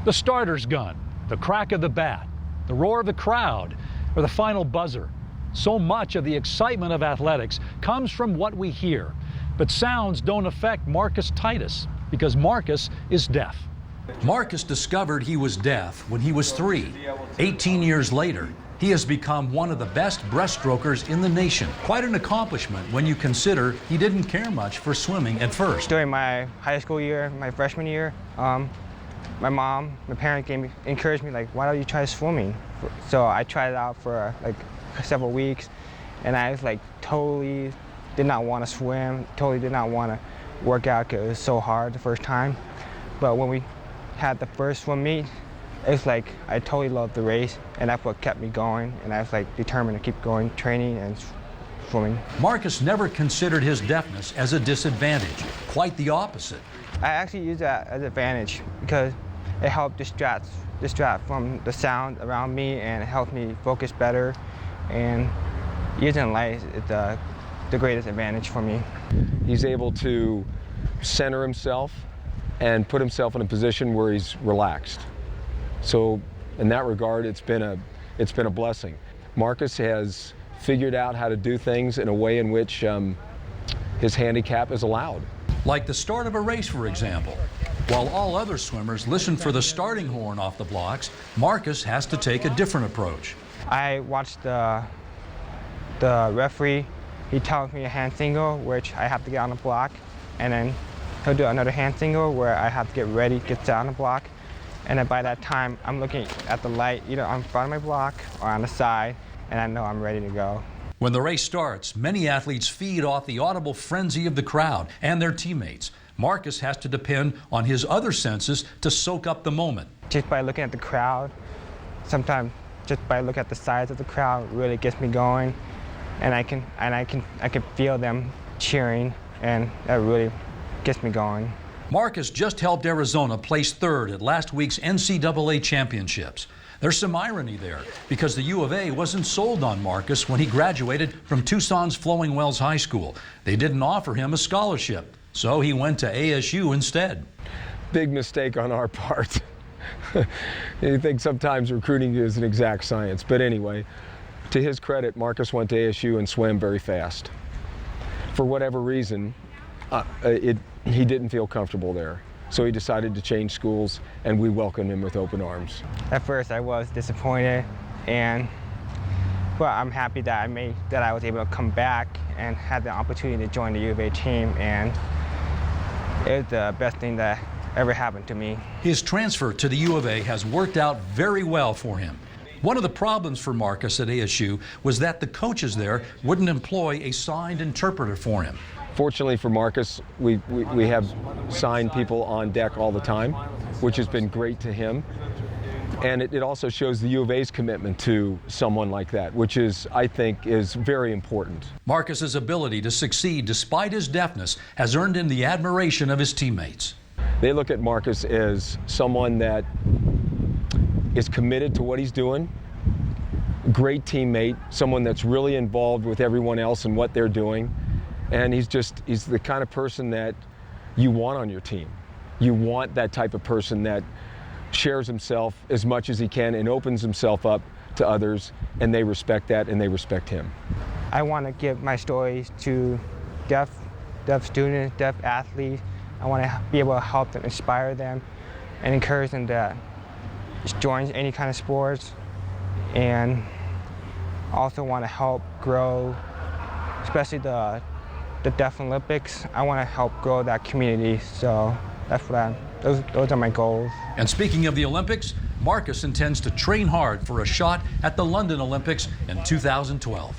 The starter's gun, the crack of the bat, the roar of the crowd, or the final buzzer. So much of the excitement of athletics comes from what we hear. But sounds don't affect Marcus Titus because Marcus is deaf. Marcus discovered he was deaf when he was 3. 18 years later, he has become one of the best breaststrokers in the nation. Quite an accomplishment when you consider he didn't care much for swimming at first. During my high school year, my freshman year, my parents encouraged me, like, why don't you try swimming? So I tried it out for like several weeks, and I was like totally did not want to swim, totally did not want to work out because it was so hard the first time. But when we had the first swim meet, it was like I totally loved the race, and that's what kept me going, and I was like determined to keep going, training and swimming. Marcus never considered his deafness as a disadvantage, quite the opposite. I actually use that as an advantage because it helped distract from the sound around me, and it helped me focus better, and using light is the greatest advantage for me. He's able to center himself and put himself in a position where he's relaxed. So in that regard, it's been a blessing. Marcus has figured out how to do things in a way in which his handicap is allowed. Like the start of a race, for example. While all other swimmers listen for the starting horn off the blocks, Marcus has to take a different approach. I watched the referee. He tells me a hand single, which I have to get on the block, and then he'll do another hand single where I have to get ready, get down the block. And then by that time, I'm looking at the light either on front of my block or on the side, and I know I'm ready to go. When the race starts, many athletes feed off the audible frenzy of the crowd and their teammates. Marcus has to depend on his other senses to soak up the moment. Just by looking at the crowd, sometimes just by looking at the size of the crowd really gets me going, and I can feel them cheering, and that really gets me going. Marcus just helped Arizona place 3rd at last week's NCAA championships. There's some irony there because the U of A wasn't sold on Marcus when he graduated from Tucson's Flowing Wells High School. They didn't offer him a scholarship, so he went to ASU instead. Big mistake on our part. You think sometimes recruiting is an exact science, but anyway, to his credit, Marcus went to ASU and swam very fast. For whatever reason, he didn't feel comfortable there. So he decided to change schools, and we welcomed him with open arms. At first I was disappointed, but I'm happy that I was able to come back and had the opportunity to join the U of A team, and it was the best thing that ever happened to me. His transfer to the U of A has worked out very well for him. One of the problems for Marcus at ASU was that the coaches there wouldn't employ a signed interpreter for him. Fortunately for Marcus, we have signed people on deck all the time, which has been great to him. And it also shows the U of A's commitment to someone like that, which I think is very important. Marcus's ability to succeed despite his deafness has earned him the admiration of his teammates. They look at Marcus as someone that is committed to what he's doing, great teammate, someone that's really involved with everyone else and what they're doing. And he's the kind of person that you want on your team. You want that type of person that shares himself as much as he can and opens himself up to others, and they respect that and they respect him. I want to give my stories to deaf students, deaf athletes. I want to be able to help them, inspire them, and encourage them to join any kind of sports, and also want to help grow, especially the Deaf Olympics. I want to help grow that community, so that's what those are my goals. And speaking of the Olympics, Marcus intends to train hard for a shot at the London Olympics in 2012.